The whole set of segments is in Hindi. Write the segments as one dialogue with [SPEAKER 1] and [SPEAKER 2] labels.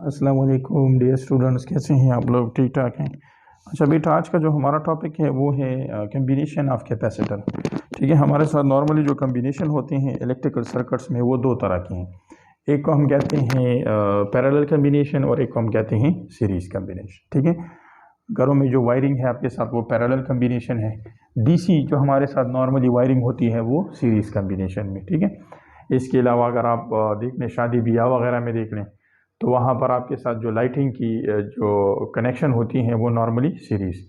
[SPEAKER 1] अस्सलाम वालेकुम डियर स्टूडेंट्स, कैसे हैं आप लोग? ठीक ठाक हैं? अच्छा बेटा, आज का जो हमारा टॉपिक है वो है कम्बिनेशन ऑफ कैपेसिटर। ठीक है, हमारे साथ नॉर्मली जो कम्बिनेशन होते हैं इलेक्ट्रिकल सर्किट्स में वो दो तरह के हैं। एक को हम कहते हैं पैरेलल कम्बिनेशन और एक को हम कहते हैं सीरीज़ कम्बिनेशन। ठीक है, घरों में जो वायरिंग है आपके साथ वो पैरेलल कम्बिनेशन है। डीसी जो हमारे साथ नॉर्मली वायरिंग होती है वो सीरीज़ कम्बिनेशन में। ठीक है, इसके अलावा अगर आप देख लें शादी ब्याह वगैरह में देख लें तो वहाँ पर आपके साथ जो लाइटिंग की जो कनेक्शन होती हैं वो नॉर्मली सीरीज़।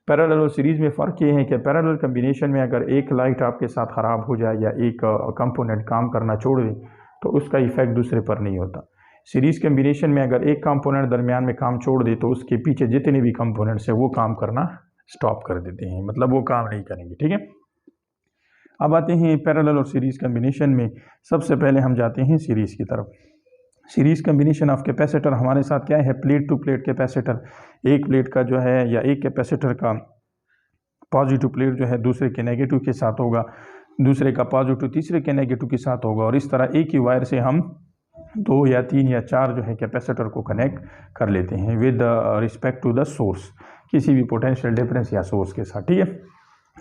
[SPEAKER 1] पैरेलल और सीरीज़ में फ़र्क ये है कि पैरेलल कम्बिनेशन में अगर एक लाइट आपके साथ ख़राब हो जाए या एक कंपोनेंट काम करना छोड़ दे तो उसका इफ़ेक्ट दूसरे पर नहीं होता। सीरीज़ कम्बिनेशन में अगर एक कंपोनेंट दरमियान में काम छोड़ दे तो उसके पीछे जितने भी कंपोनेंट्स हैं वो काम करना स्टॉप कर देते हैं, मतलब वो काम नहीं करेंगे। ठीक है, अब आते हैं पैरेलल और सीरीज़ कम्बिनेशन में। सबसे पहले हम जाते हैं सीरीज़ की तरफ। सीरीज़ कम्बिनेशन ऑफ कैपेसिटर हमारे साथ क्या है? Plate to plate capacitor. एक प्लेट का जो है या एक कैपेसिटर का पॉजिटिव प्लेट जो है दूसरे के नेगेटिव के साथ होगा, दूसरे का पॉजिटिव तीसरे के नेगेटिव के साथ होगा, और इस तरह एक ही वायर से हम 2 या 3 या 4 जो है कैपेसिटर को कनेक्ट कर लेते हैं with respect to the source, किसी भी पोटेंशियल डिफरेंस या सोर्स के साथ। ठीक है,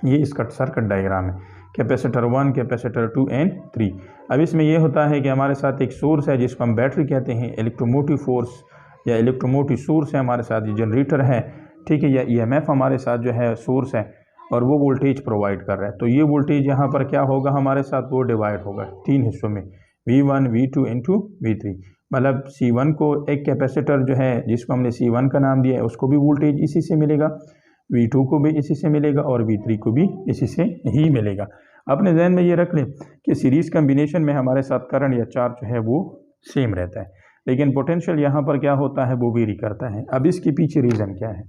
[SPEAKER 1] ये इसका सर्किट डायग्राम है। Capacitor 1, capacitor 2 and 3। अब इसमें यह होता है कि हमारे साथ एक सोर्स है जिसको हम बैटरी कहते हैं, इलेक्ट्रोमोटिव फोर्स या इलेक्ट्रोमोटिव सोर्स है हमारे साथ, ये जनरेटर है। ठीक है, या ईएमएफ हमारे साथ जो है सोर्स है और वो वोल्टेज प्रोवाइड कर रहा है। तो ये वोल्टेज यहाँ पर क्या होगा हमारे साथ? वो डिवाइड होगा 3 हिस्सों में, V1 V2 इंटू V3। मतलब C1 को एक कैपेसिटर जो है जिसको हमने C1 का नाम दिया है उसको भी वोल्टेज इसी से मिलेगा, V2 को भी इसी से मिलेगा और V3 को भी इसी से ही मिलेगा। अपने जहन में ये रख लें कि सीरीज़ कम्बिनेशन में हमारे साथ करंट या चार्ज जो है वो सेम रहता है, लेकिन पोटेंशियल यहाँ पर क्या होता है वो वेरी करता है। अब इसके पीछे रीज़न क्या है?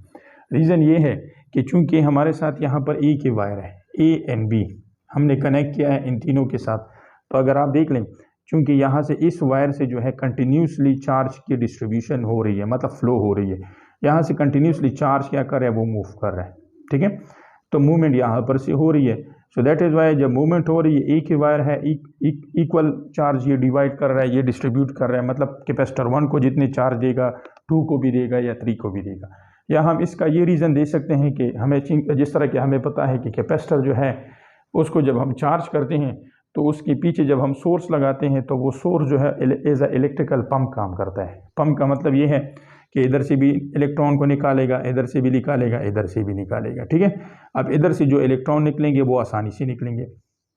[SPEAKER 1] रीज़न ये है कि चूंकि हमारे साथ यहाँ पर एक ही वायर है, A एंड B हमने कनेक्ट किया है इन तीनों के साथ। तो अगर आप देख लें, चूंकि यहाँ से इस वायर से जो है कंटिन्यूसली चार्ज की डिस्ट्रीब्यूशन हो रही है, मतलब फ्लो हो रही है, यहाँ से कंटिन्यूसली चार्ज क्या कर रहा है? वो मूव कर रहा है। ठीक है, तो मूवमेंट यहाँ पर से हो रही है। सो दैट इज़ वाई जब मूवमेंट हो रही है एक ही वायर है, इक्वल चार्ज ये डिवाइड कर रहा है, ये डिस्ट्रीब्यूट कर रहा है, मतलब कैपेसिटर 1 को जितने चार्ज देगा 2 को भी देगा या 3 को भी देगा। या हम इसका ये रीज़न दे सकते हैं कि हमें जिस तरह के हमें पता है कि कैपेसिटर जो है उसको जब हम चार्ज करते हैं तो उसके पीछे जब हम सोर्स लगाते हैं तो वो सोर्स जो है एज अ इलेक्ट्रिकल पंप काम करता है। पंप का मतलब ये है कि इधर से भी इलेक्ट्रॉन को निकालेगा, इधर से भी निकालेगा, इधर से भी निकालेगा। ठीक है, अब इधर से जो इलेक्ट्रॉन निकलेंगे वो आसानी से निकलेंगे।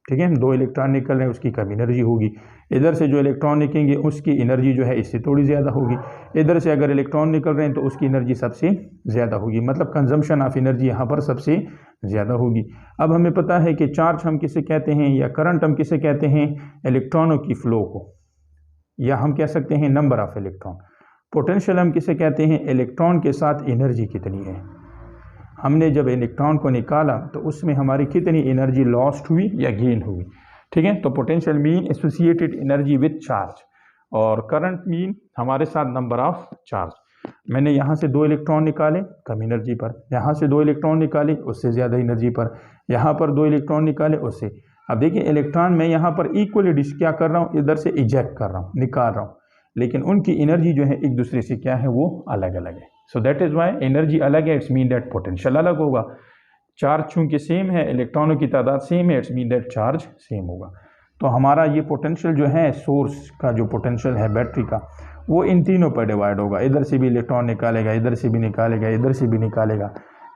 [SPEAKER 1] ठीक है, 2 इलेक्ट्रॉन निकल रहे हैं उसकी कम एनर्जी होगी। इधर से जो इलेक्ट्रॉन निकलेंगे उसकी एनर्जी जो है इससे थोड़ी ज़्यादा होगी। इधर से अगर इलेक्ट्रॉन निकल रहे हैं तो उसकी एनर्जी सबसे ज़्यादा होगी, मतलब कंजम्पशन ऑफ एनर्जी यहाँ पर सबसे ज़्यादा होगी। अब हमें पता है कि चार्ज हम किसे कहते हैं या करंट हम किसे कहते हैं? इलेक्ट्रॉनों की फ्लो को, या हम कह सकते हैं नंबर ऑफ इलेक्ट्रॉन। पोटेंशियल हम किसे कहते हैं? इलेक्ट्रॉन के साथ एनर्जी कितनी है। हमने जब इलेक्ट्रॉन को निकाला तो उसमें हमारी कितनी एनर्जी लॉस्ट हुई या गेन हुई। ठीक है, तो potential mean associated energy with charge, और करंट मीन हमारे साथ नंबर ऑफ चार्ज। मैंने यहाँ से 2 इलेक्ट्रॉन निकाले कम एनर्जी पर, यहाँ से 2 इलेक्ट्रॉन निकाले उससे ज़्यादा एनर्जी पर, यहाँ पर 2 इलेक्ट्रॉन निकाले उससे। अब देखिए इलेक्ट्रॉन मैं यहाँ पर इक्वली क्या कर रहा हूँ, इधर से इजेक्ट कर रहा हूँ, निकाल रहा हूँ, लेकिन उनकी एनर्जी जो है एक दूसरे से क्या है? वो अलग अलग है। So that is why energy अलग है, इट्स मीन दैट पोटेंशियल अलग होगा। चार्ज चूंकि सेम है, इलेक्ट्रॉनों की तादाद सेम है, it's mean that charge same होगा। तो हमारा ये पोटेंशियल जो है सोर्स का जो पोटेंशियल है बैटरी का वो इन तीनों पर डिवाइड होगा। इधर से भी इलेक्ट्रॉन निकालेगा, इधर से भी निकालेगा, इधर से भी निकालेगा।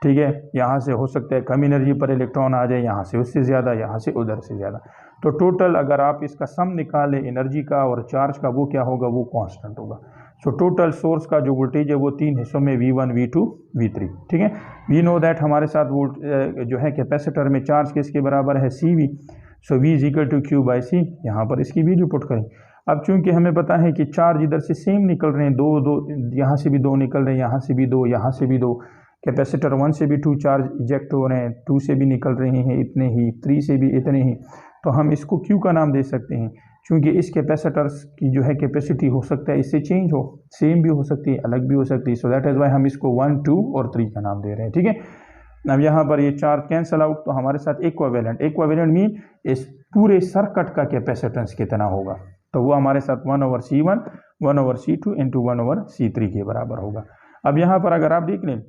[SPEAKER 1] ठीक है, यहाँ से हो सकता है कम एनर्जी पर इलेक्ट्रॉन आ जाए, यहाँ से उससे ज़्यादा, यहाँ से उधर से ज़्यादा। तो टोटल अगर आप इसका सम निकालें एनर्जी का और चार्ज का, वो क्या होगा? वो कांस्टेंट होगा। सो टोटल सोर्स का जो वोल्टेज है वो 3 हिस्सों में V1 V2 V3। ठीक है, वी नो दैट हमारे साथ जो है कैपेसिटर में चार्ज किसके बराबर है? CV। So V is equal to Q/C। यहाँ पर इसकी वैल्यू पुट करें। अब चूंकि हमें पता है कि चार्ज इधर से सेम निकल रहे हैं, 2 यहाँ से भी 2 निकल रहे हैं, यहाँ से भी 2, यहाँ से भी 2, कैपेसिटर 1 से भी 2 चार्ज इजेक्ट हो रहे हैं, 2 से भी निकल रहे हैं इतने ही, 3 से भी इतने ही। तो हम इसको Q का नाम दे सकते हैं, क्योंकि इस कैपेसिटर्स की जो है कैपेसिटी हो सकता है इससे चेंज हो, सेम भी हो सकती है, अलग भी हो सकती है। सो दैट इज़ वाई हम इसको 1, 2 और 3 का नाम दे रहे हैं। ठीक है, अब यहाँ पर ये चार्ज कैंसल आउट, तो हमारे साथ इक्विवेलेंट मीन इस पूरे सर्किट का कैपेसिटेंस कितना होगा? तो वो हमारे साथ 1/C1 1/C2 इंटू 1/C3 के बराबर होगा। अब यहाँ पर अगर आप देख लें,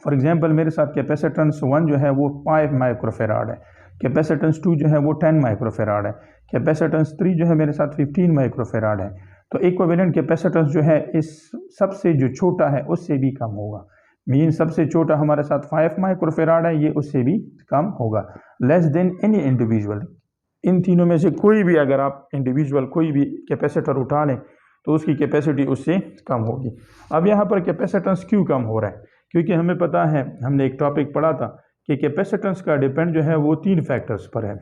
[SPEAKER 1] फॉर एग्जांपल मेरे साथ कैपेसिटेंस 1 जो है वो 5 माइक्रोफेराड है, कैपेसिटेंस 2 जो है वो 10 माइक्रोफेराड है, कैपेसिटेंस 3 जो है मेरे साथ 15 माइक्रोफेराड है। तो इक्विवेलेंट कैपेसिटेंस जो है इस सबसे जो छोटा है उससे भी कम होगा। मीन सबसे छोटा हमारे साथ 5 माइक्रोफेराड है, ये उससे भी कम होगा। लेस देन एनी इंडिविजुअल, इन तीनों में से कोई भी अगर आप इंडिविजुअल कोई भी कैपेसिटर उठा लें तो उसकी कैपेसिटी उससे कम होगी। अब यहाँ पर कैपेसिटेंस क्यों कम हो रहा है? क्योंकि हमें पता है, हमने एक टॉपिक पढ़ा था कि कैपेसिटेंस का डिपेंड जो है वो 3 फैक्टर्स पर है,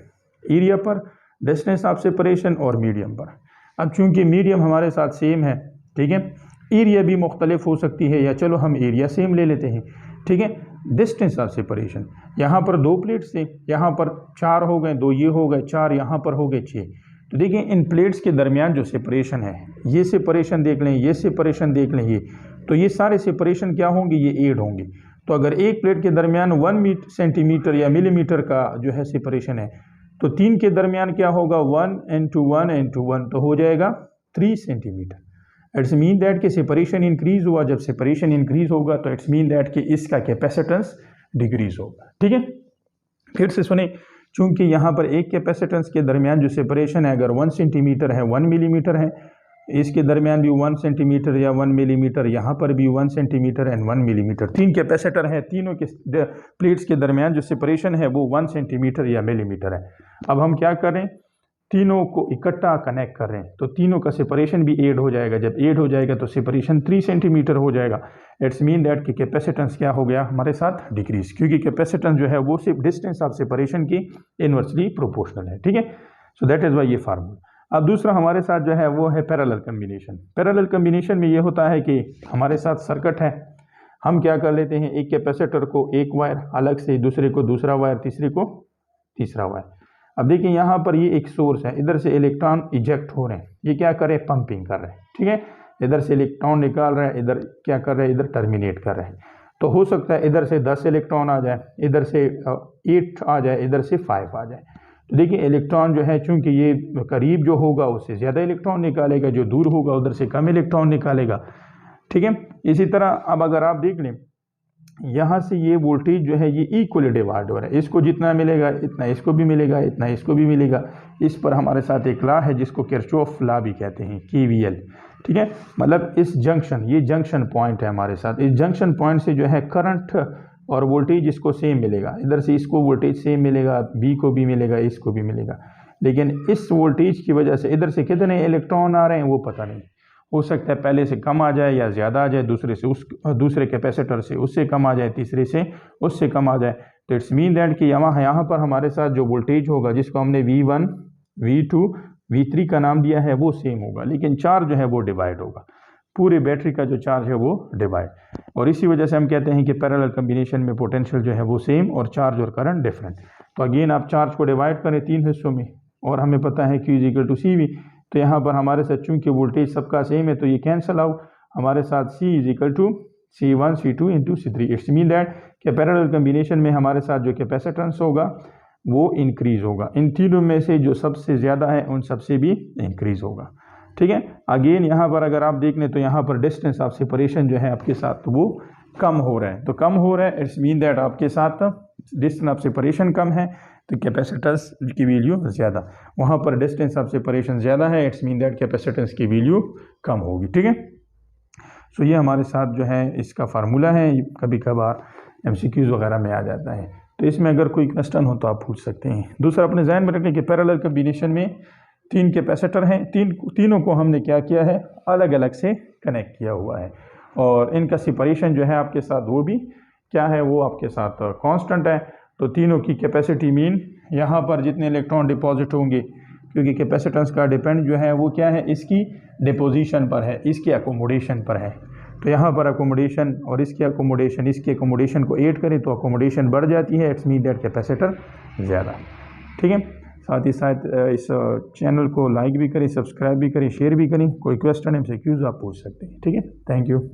[SPEAKER 1] एरिया पर, डिस्टेंस ऑफ सेपरेशन और मीडियम पर। अब चूंकि मीडियम हमारे साथ सेम है, ठीक है, एरिया भी मुख्तलिफ हो सकती है, या चलो हम एरिया सेम ले लेते हैं, ठीक है। डिस्टेंस ऑफ सेपरेशन, यहाँ पर 2 प्लेट्स थे, यहाँ पर 4 हो गए, 2 ये हो गए, 4 यहाँ पर हो गए, 6। तो देखिए इन प्लेट्स के दरमियान जो सेपरेशन है, ये सेपरेशन देख लें, ये सेपरेशन देख लें, ये तो ये सारे सेपरेशन क्या होंगे, ये 8 होंगे। तो अगर एक प्लेट के दरमियान 1 सेंटीमीटर या मिलीमीटर का जो है सेपरेशन है, तो 3 के दरमियान क्या होगा, 1 इंटू 1 इंटू 1, तो हो जाएगा 3 सेंटीमीटर। इट्स मीन दैट कि सेपरेशन इंक्रीज हुआ। जब सेपरेशन इंक्रीज होगा तो इट्स मीन दैट कि इसका कैपेसिटेंस डिक्रीज होगा, ठीक है। फिर से सुने, चूंकि यहाँ पर एक कैपेसिटेंस के दरमियान जो सेपरेशन है अगर 1 सेंटीमीटर है, 1 मिलीमीटर है, इसके दरमियान भी 1 सेंटीमीटर या 1 मिलीमीटर, यहाँ पर भी 1 सेंटीमीटर एंड 1 मिलीमीटर, 3 कैपेसिटर है, तीनों के प्लेट्स के दरमियान जो सेपरेशन है वो 1 सेंटीमीटर या मिलीमीटर है। अब हम क्या करें, तीनों को इकट्ठा कनेक्ट कर रहे हैं, तो तीनों का सेपरेशन भी 8 हो जाएगा। जब 8 हो जाएगा तो सेपरेशन 3 सेंटीमीटर हो जाएगा। इट्स मीन दैट कि कैपेसिटेंस क्या हो गया हमारे साथ, डिक्रीज, क्योंकि कैपेसिटेंस जो है वो सिर्फ डिस्टेंस ऑफ सेपरेशन की इनवर्सली प्रोपोर्शनल है, ठीक है। सो दैट इज वाई ये फार्मूला। अब दूसरा हमारे साथ जो है वो है पैरेलल कम्बिनेशन। पैरेलल कम्बिनेशन में ये होता है कि हमारे साथ सर्किट है, हम क्या कर लेते हैं, एक कैपेसिटर को एक वायर अलग से, दूसरे को दूसरा वायर, तीसरे को तीसरा वायर। अब देखिए यहाँ पर ये एक सोर्स है, इधर से इलेक्ट्रॉन इजेक्ट हो रहे हैं, ये क्या कर रहे हैं, पंपिंग कर रहे हैं, ठीक है। इधर से इलेक्ट्रॉन निकाल रहे हैं, इधर क्या कर रहे हैं, इधर टर्मिनेट कर रहे हैं। तो हो सकता है इधर से 10 इलेक्ट्रॉन आ जाए, इधर से 8 आ जाए, इधर से 5 आ जाए। तो देखिए इलेक्ट्रॉन जो है, चूंकि ये करीब जो होगा उससे ज़्यादा इलेक्ट्रॉन निकालेगा, जो दूर होगा उधर से कम इलेक्ट्रॉन निकालेगा, ठीक है। इसी तरह अब अगर आप देख लें, यहाँ से ये वोल्टेज जो है ये इक्वली डिवाइड हो रहा है, इसको जितना मिलेगा इतना इसको भी मिलेगा, इतना इसको भी मिलेगा। इस पर हमारे साथ एक लॉ है जिसको किरचॉफ लॉ भी कहते हैं, KVL, ठीक है। मतलब इस जंक्शन, ये जंक्शन पॉइंट है हमारे साथ, इस जंक्शन पॉइंट से जो है करंट और वोल्टेज इसको सेम मिलेगा, इधर से इसको वोल्टेज सेम मिलेगा, बी को भी मिलेगा, इसको भी मिलेगा। लेकिन इस वोल्टेज की वजह से इधर से कितने इलेक्ट्रॉन आ रहे हैं वो पता नहीं, हो सकता है पहले से कम आ जाए या ज़्यादा आ जाए, दूसरे से दूसरे कैपेसिटर से उससे कम आ जाए, तीसरे से उससे कम आ जाए। तो इट्स मीन दैट कि यहाँ पर हमारे साथ जो वोल्टेज होगा, जिसको हमने V1, V2, V3 का नाम दिया है, वो सेम होगा, लेकिन चार्ज जो है वो डिवाइड होगा, पूरे बैटरी का जो चार्ज है वो डिवाइड। और इसी वजह से हम कहते हैं कि पैरेलल कम्बिनेशन में पोटेंशियल जो है वो सेम और चार्ज और करंट डिफरेंट। तो अगेन आप चार्ज को डिवाइड करें 3 हिस्सों में, और हमें पता है Q = CV। तो यहाँ पर हमारे साथ चूंकि वोल्टेज सबका सेम है तो ये कैंसिल आउट, हमारे साथ C = C1 C2 into C3। It's mean that कि पैरेलल कम्बिनेशन में हमारे साथ जो कैपेसिटेंस होगा वो इंक्रीज होगा, इन तीनों में से जो सबसे ज़्यादा है उन सबसे भी इंक्रीज होगा, ठीक है। अगेन यहाँ पर अगर आप देख लें तो यहाँ पर डिस्टेंस ऑफ सेपरेशन जो है आपके साथ वो कम हो रहा है, तो कम हो रहा है, इट्स मीन दैट आपके साथ डिस्टेंस ऑफ सेपरेशन कम है तो कैपेसिटेंस की वैल्यू ज़्यादा, वहाँ पर डिस्टेंस ऑफ सेपरेशन ज़्यादा है, इट्स मीन दैट कैपेसिटेंस की वैल्यू कम होगी, ठीक है। सो ये हमारे साथ जो है इसका फार्मूला है, कभी कभार MCQs वगैरह में आ जाता है, तो इसमें अगर कोई क्वेश्चन हो तो आप पूछ सकते हैं। दूसरा अपने जहन में रखें कि पैरेलल कम्बिनेशन में 3 कैपेसिटर हैं, तीनों को हमने क्या किया है, अलग अलग से कनेक्ट किया हुआ है, और इनका सेपरेशन जो है आपके साथ वो भी क्या है, वो आपके साथ कांस्टेंट है। तो तीनों की कैपेसिटी मीन यहाँ पर जितने इलेक्ट्रॉन डिपॉजिट होंगे, क्योंकि कैपेसिटेंस का डिपेंड जो है वो क्या है, इसकी डिपोजिशन पर है, इसके अकोमोडेशन पर है। तो यहाँ पर अकोमोडेशन और इसके अकोमोडेशन को ऐड करें तो अकोमोडेशन बढ़ जाती है, इट्स मीन दैट कैपेसिटर ज़्यादा, ठीक है। साथ ही साथ इस चैनल को लाइक भी करें, सब्सक्राइब भी करें, शेयर भी करें। कोई क्वेश्चन MCQs आप पूछ सकते हैं, ठीक है। Thank you.